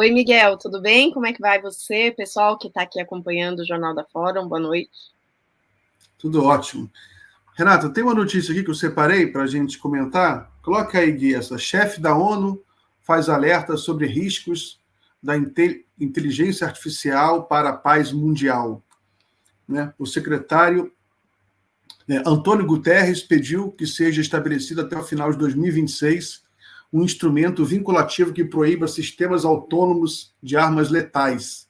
Oi, Miguel, tudo bem? Como é que vai você? Pessoal que está aqui acompanhando o Jornal da Fórum, boa noite. Tudo ótimo. Renata, tem uma notícia aqui que eu separei para a gente comentar. Coloca aí, Gui, essa chefe da ONU faz alerta sobre riscos da inteligência artificial para a paz mundial. Né? O secretário Antônio Guterres pediu que seja estabelecido até o final de 2026 um instrumento vinculativo que proíba sistemas autônomos de armas letais.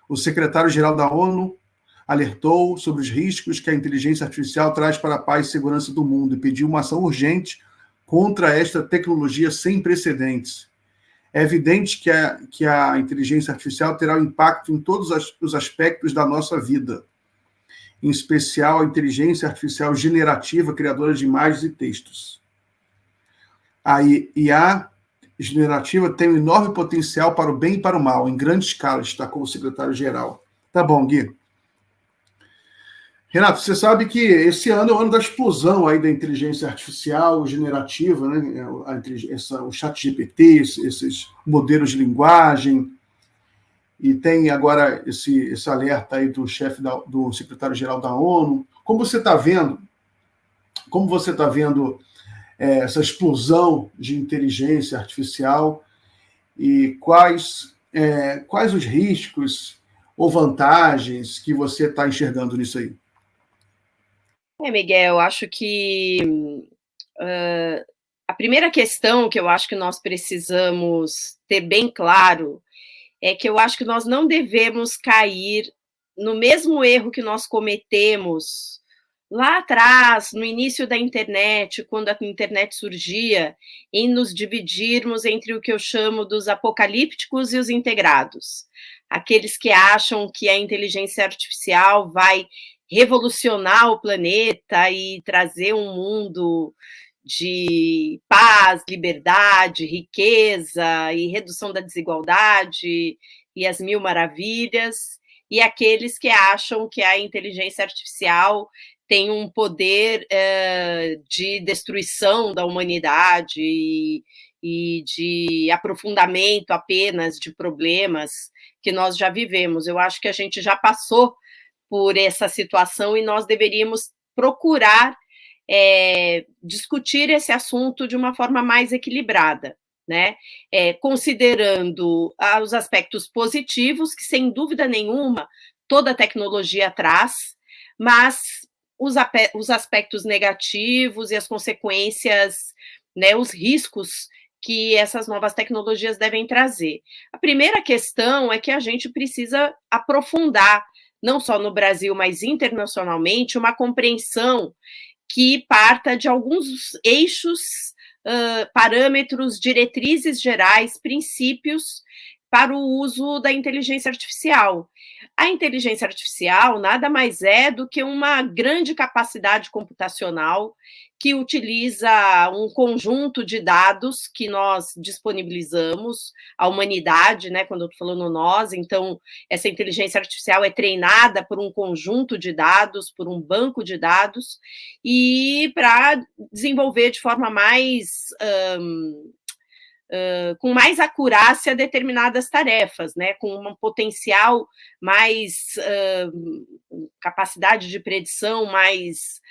O secretário-geral da ONU alertou sobre os riscos que a inteligência artificial traz para a paz e segurança do mundo e pediu uma ação urgente contra esta tecnologia sem precedentes. É evidente que a inteligência artificial terá um impacto em todos os aspectos da nossa vida, em especial a inteligência artificial generativa, criadora de imagens e textos. A IA generativa tem um enorme potencial para o bem e para o mal, em grande escala, destacou o secretário-geral. Tá bom, Gui. Renato, você sabe que esse ano é o ano da explosão aí da inteligência artificial generativa, né? O chat GPT, esses modelos de linguagem, e tem agora esse alerta aí do chefe do secretário-geral da ONU. Como você está vendo essa explosão de inteligência artificial e quais os riscos ou vantagens que você está enxergando nisso aí? Miguel, acho que a primeira questão que eu acho que nós precisamos ter bem claro é que eu acho que nós não devemos cair no mesmo erro que nós cometemos lá atrás, no início da internet, quando a internet surgia, em nos dividirmos entre o que eu chamo dos apocalípticos e os integrados. Aqueles que acham que a inteligência artificial vai revolucionar o planeta e trazer um mundo de paz, liberdade, riqueza e redução da desigualdade e as mil maravilhas, e aqueles que acham que a inteligência artificial tem um poder de destruição da humanidade e de aprofundamento apenas de problemas que nós já vivemos. Eu acho que a gente já passou por essa situação e nós deveríamos procurar discutir esse assunto de uma forma mais equilibrada, né? Considerando os aspectos positivos, que sem dúvida nenhuma toda tecnologia traz, mas os aspectos negativos e as consequências, né, os riscos que essas novas tecnologias devem trazer. A primeira questão é que a gente precisa aprofundar, não só no Brasil, mas internacionalmente, uma compreensão que parta de alguns eixos, parâmetros, diretrizes gerais, princípios para o uso da inteligência artificial. A inteligência artificial nada mais é do que uma grande capacidade computacional que utiliza um conjunto de dados que nós disponibilizamos à humanidade, né? Quando eu estou falando nós, então essa inteligência artificial é treinada por um conjunto de dados, por um banco de dados, e para desenvolver de forma mais com mais acurácia determinadas tarefas, né, com um potencial mais capacidade de predição mais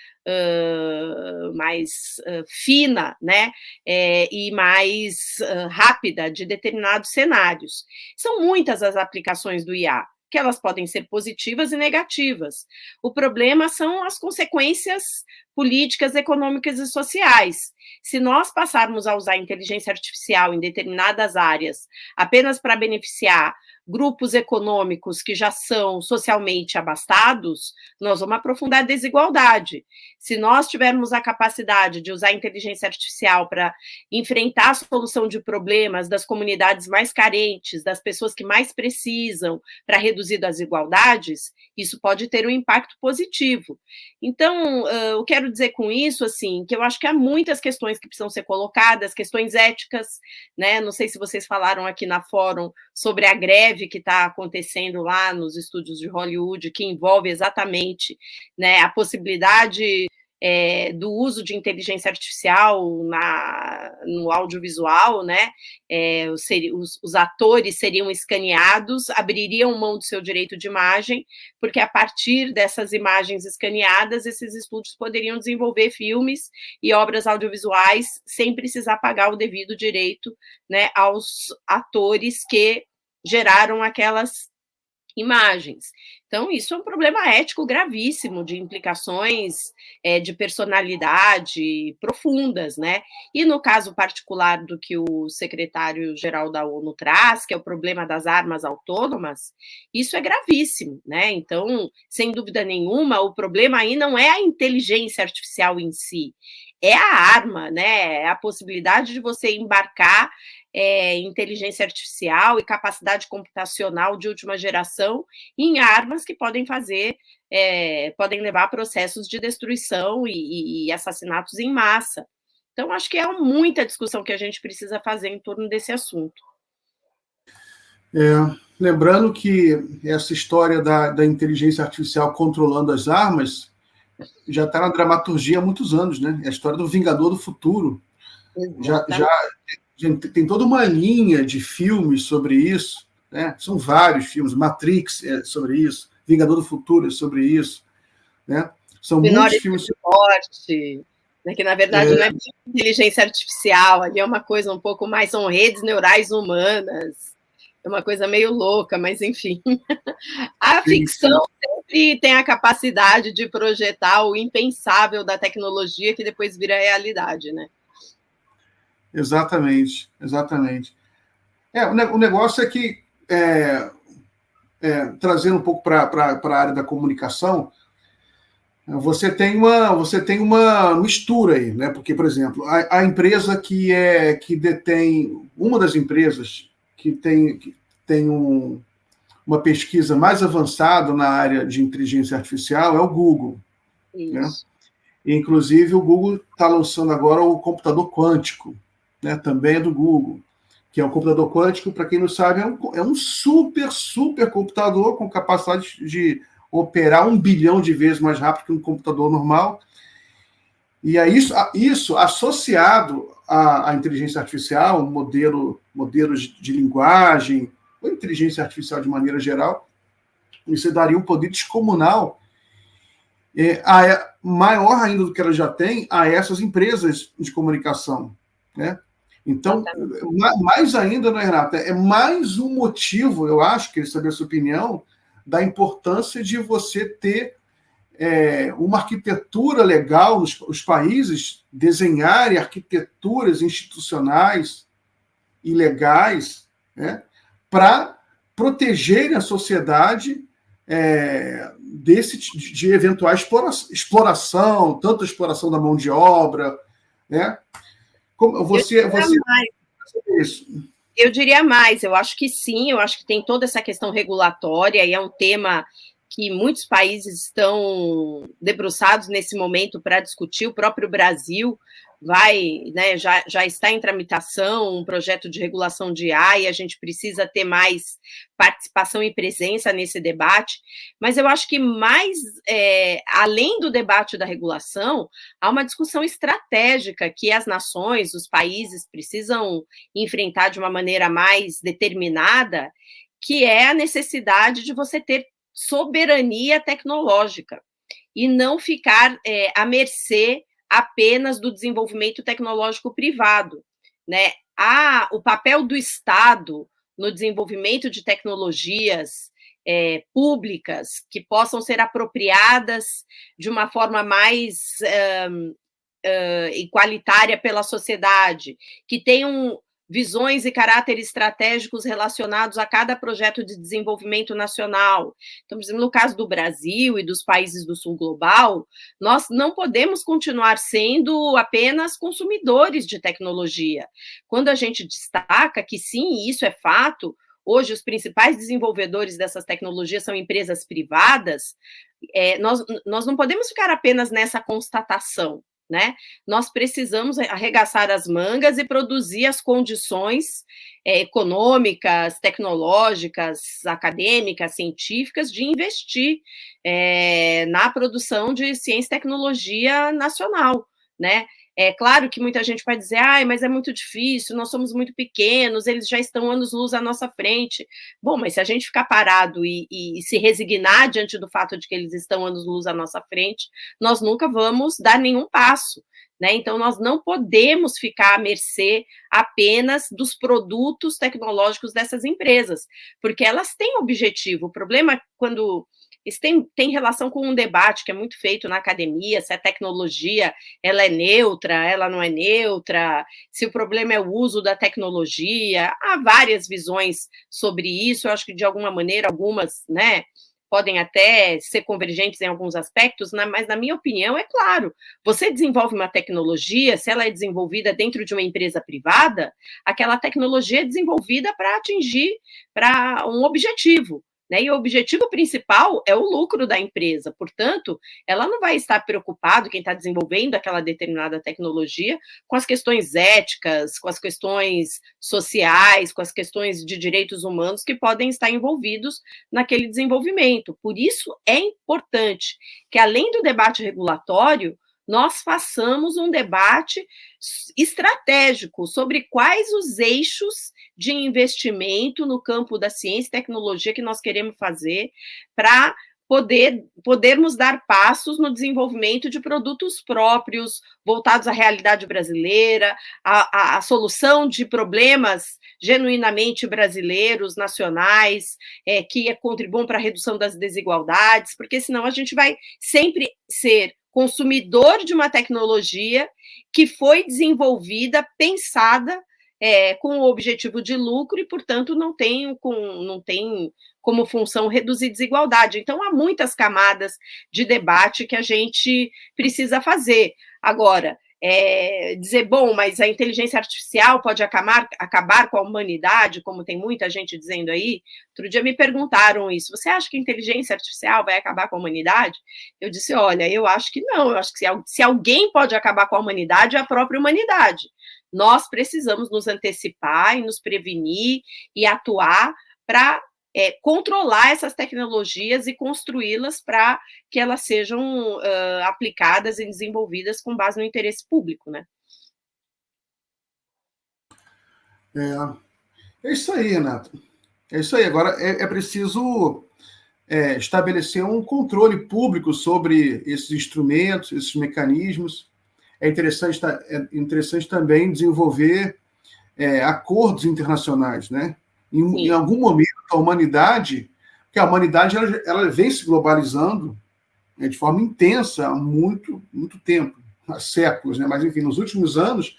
fina, né, e mais rápida de determinados cenários. São muitas as aplicações do IA, que elas podem ser positivas e negativas. O problema são as consequências políticas, econômicas e sociais. Se nós passarmos a usar a inteligência artificial em determinadas áreas apenas para beneficiar grupos econômicos que já são socialmente abastados, nós vamos aprofundar a desigualdade. Se nós tivermos a capacidade de usar a inteligência artificial para enfrentar a solução de problemas das comunidades mais carentes, das pessoas que mais precisam, para reduzir desigualdades, isso pode ter um impacto positivo. Então, eu quero dizer com isso, assim, que eu acho que há muitas questões que precisam ser colocadas, questões éticas, né? Não sei se vocês falaram aqui na Fórum sobre a greve que está acontecendo lá nos estúdios de Hollywood, que envolve exatamente, né, a possibilidade do uso de inteligência artificial no audiovisual, né? Os atores seriam escaneados, abririam mão do seu direito de imagem, porque a partir dessas imagens escaneadas, esses estúdios poderiam desenvolver filmes e obras audiovisuais sem precisar pagar o devido direito, né, aos atores que geraram aquelas imagens. Então, isso é um problema ético gravíssimo, de implicações de personalidade profundas, né? E no caso particular do que o secretário-geral da ONU traz, que é o problema das armas autônomas, isso é gravíssimo, né? Então, sem dúvida nenhuma, o problema aí não é a inteligência artificial em si, é a arma, né? É a possibilidade de você embarcar inteligência artificial e capacidade computacional de última geração em armas que podem podem levar a processos de destruição e assassinatos em massa. Então, acho que é muita discussão que a gente precisa fazer em torno desse assunto. Lembrando que essa história da inteligência artificial controlando as armas já está na dramaturgia há muitos anos, né? É a história do Vingador do Futuro. Já tem toda uma linha de filmes sobre isso, né? São vários filmes, Matrix é sobre isso, Vingador do Futuro é sobre isso, né? São muitos filmes sobre morte, né? Que na verdade não é inteligência artificial, ali é uma coisa um pouco mais, são redes neurais humanas, é uma coisa meio louca, mas enfim. A ficção sempre tem a capacidade de projetar o impensável da tecnologia que depois vira realidade, né? Exatamente. O negócio é que, trazendo um pouco para a área da comunicação, você tem uma mistura aí, né? Porque, por exemplo, a empresa que detém, uma das empresas que tem uma pesquisa mais avançada na área de inteligência artificial é o Google. Isso. Né? Inclusive, o Google está lançando agora o computador quântico, né? Também é do Google, que é um computador quântico, para quem não sabe, é um super computador com capacidade de operar 1 bilhão de vezes mais rápido que um computador normal. E é isso associado à inteligência artificial, modelos de linguagem, ou inteligência artificial de maneira geral, isso daria um poder descomunal, maior ainda do que ela já tem, a essas empresas de comunicação, né? Então, mais ainda, né, Renata? É mais um motivo, eu acho, queria saber a sua opinião, da importância de você ter uma arquitetura legal, os países desenharem arquiteturas institucionais e legais, né, para protegerem a sociedade de eventual exploração, tanto a exploração da mão de obra, né? Como você isso? Eu diria mais, eu acho que sim, eu acho que tem toda essa questão regulatória e é um tema que muitos países estão debruçados nesse momento para discutir. O próprio Brasil já está em tramitação um projeto de regulação de IA e a gente precisa ter mais participação e presença nesse debate, mas eu acho que além do debate da regulação, há uma discussão estratégica que as nações, os países precisam enfrentar de uma maneira mais determinada, que é a necessidade de você ter soberania tecnológica e não ficar à mercê apenas do desenvolvimento tecnológico privado, né? O papel do Estado no desenvolvimento de tecnologias públicas que possam ser apropriadas de uma forma mais igualitária pela sociedade, que tenham visões e caráteres estratégicos relacionados a cada projeto de desenvolvimento nacional. Então, por exemplo, no caso do Brasil e dos países do sul global, nós não podemos continuar sendo apenas consumidores de tecnologia. Quando a gente destaca que sim, isso é fato, hoje os principais desenvolvedores dessas tecnologias são empresas privadas, nós não podemos ficar apenas nessa constatação, né? Nós precisamos arregaçar as mangas e produzir as condições econômicas, tecnológicas, acadêmicas, científicas de investir na produção de ciência e tecnologia nacional, né? É claro que muita gente vai dizer, mas é muito difícil, nós somos muito pequenos, eles já estão anos-luz à nossa frente. Bom, mas se a gente ficar parado e se resignar diante do fato de que eles estão anos-luz à nossa frente, nós nunca vamos dar nenhum passo, né? Então, nós não podemos ficar à mercê apenas dos produtos tecnológicos dessas empresas, porque elas têm objetivo. O problema é quando isso tem relação com um debate que é muito feito na academia, se a tecnologia ela é neutra, ela não é neutra, se o problema é o uso da tecnologia. Há várias visões sobre isso, eu acho que de alguma maneira algumas, né, podem até ser convergentes em alguns aspectos, mas na minha opinião, é claro, você desenvolve uma tecnologia, se ela é desenvolvida dentro de uma empresa privada, aquela tecnologia é desenvolvida para atingir um objetivo, né? E o objetivo principal é o lucro da empresa, portanto, ela não vai estar preocupada, quem está desenvolvendo aquela determinada tecnologia, com as questões éticas, com as questões sociais, com as questões de direitos humanos que podem estar envolvidos naquele desenvolvimento. Por isso é importante que, além do debate regulatório, nós façamos um debate estratégico sobre quais os eixos de investimento no campo da ciência e tecnologia que nós queremos fazer para podermos dar passos no desenvolvimento de produtos próprios, voltados à realidade brasileira, à solução de problemas genuinamente brasileiros, nacionais, que contribuam para a redução das desigualdades, porque senão a gente vai sempre ser consumidor de uma tecnologia que foi desenvolvida, pensada com o objetivo de lucro e, portanto, não tem como função reduzir desigualdade. Então, há muitas camadas de debate que a gente precisa fazer. Agora, dizer, bom, mas a inteligência artificial pode acabar com a humanidade, como tem muita gente dizendo aí. Outro dia me perguntaram isso. Você acha que a inteligência artificial vai acabar com a humanidade? Eu disse, olha, eu acho que não. Eu acho que se alguém pode acabar com a humanidade, é a própria humanidade. Nós precisamos nos antecipar e nos prevenir e atuar para controlar essas tecnologias e construí-las para que elas sejam aplicadas e desenvolvidas com base no interesse público, né? É isso aí, Renato. É isso aí. Agora é preciso estabelecer um controle público sobre esses instrumentos, esses mecanismos. É interessante também desenvolver acordos internacionais, né? Em algum momento, a humanidade ela vem se globalizando de forma intensa há muito, muito tempo, há séculos, né? Mas, enfim, nos últimos anos,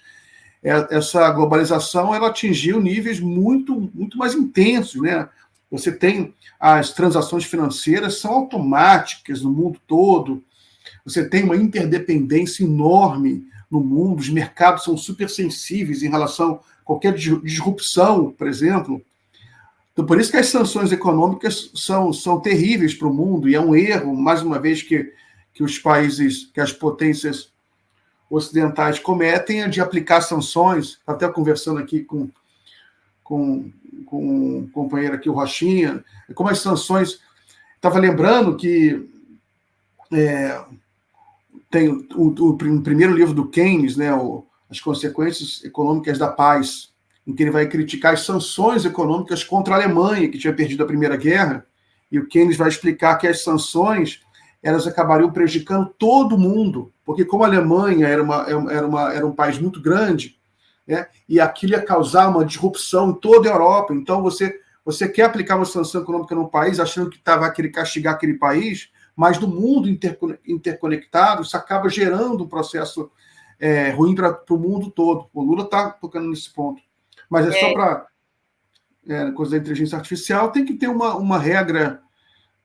essa globalização ela atingiu níveis muito, muito mais intensos, né? Você tem as transações financeiras são automáticas no mundo todo, você tem uma interdependência enorme no mundo, os mercados são super sensíveis em relação a qualquer disrupção, por exemplo. Então, por isso que as sanções econômicas são terríveis para o mundo, e é um erro, mais uma vez, que os países, que as potências ocidentais cometem de aplicar sanções. Até conversando aqui com um companheiro aqui, o Rochinha, como as sanções... Estava lembrando que tem o primeiro livro do Keynes, né, As Consequências Econômicas da Paz, em que ele vai criticar as sanções econômicas contra a Alemanha, que tinha perdido a Primeira Guerra, e o Keynes vai explicar que as sanções elas acabariam prejudicando todo mundo, porque como a Alemanha era um país muito grande, né, e aquilo ia causar uma disrupção em toda a Europa, então você quer aplicar uma sanção econômica num país achando que vai querer castigar aquele país, mas no mundo interconectado, isso acaba gerando um processo ruim para o mundo todo. O Lula está tocando nesse ponto. Mas só para coisa da inteligência artificial, tem que ter uma regra,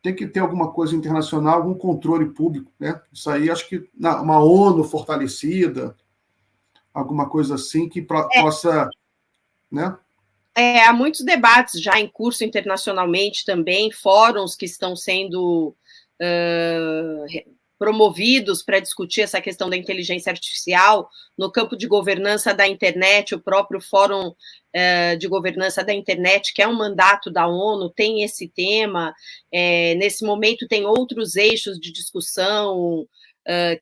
tem que ter alguma coisa internacional, algum controle público, né? Isso aí, acho que uma ONU fortalecida, alguma coisa assim que possa, né? Há muitos debates já em curso internacionalmente também, fóruns que estão sendo promovidos para discutir essa questão da inteligência artificial no campo de governança da internet. O próprio Fórum de Governança da Internet, que é um mandato da ONU, tem esse tema. Nesse momento tem outros eixos de discussão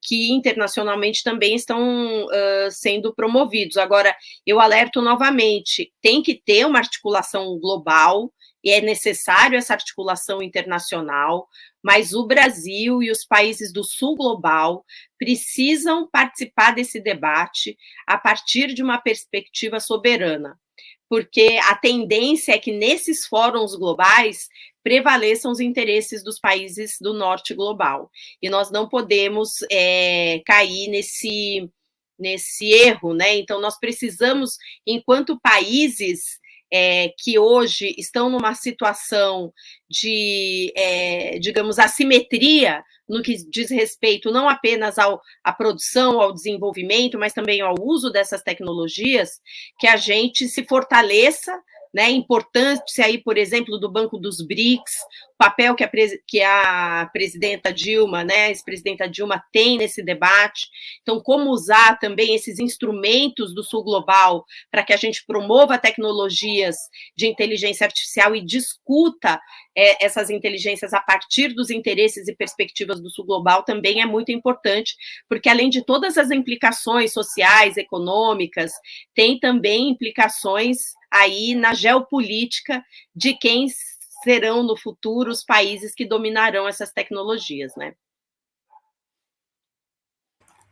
que internacionalmente também estão sendo promovidos. Agora, eu alerto novamente, tem que ter uma articulação global, e é necessário essa articulação internacional, mas o Brasil e os países do sul global precisam participar desse debate a partir de uma perspectiva soberana, porque a tendência é que nesses fóruns globais prevaleçam os interesses dos países do norte global, e nós não podemos cair nesse erro, né? Então, nós precisamos, enquanto países que hoje estão numa situação de, digamos, assimetria no que diz respeito não apenas à produção, ao desenvolvimento, mas também ao uso dessas tecnologias, que a gente se fortaleça, né? Importância aí, por exemplo, do Banco dos BRICS, o papel que a presidenta Dilma, né, a ex-presidenta Dilma tem nesse debate. Então, como usar também esses instrumentos do Sul Global para que a gente promova tecnologias de inteligência artificial e discuta essas inteligências a partir dos interesses e perspectivas do Sul Global também é muito importante, porque além de todas as implicações sociais, econômicas, tem também implicações aí na geopolítica de quem serão no futuro os países que dominarão essas tecnologias, né?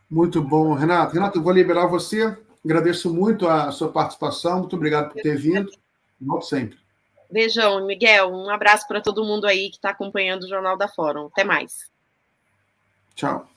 Muito bom, Renato. Renato, eu vou liberar você. Agradeço muito a sua participação. Muito obrigado por ter vindo. Volte sempre. Beijão, Miguel. Um abraço para todo mundo aí que está acompanhando o Jornal da Fórum. Até mais. Tchau.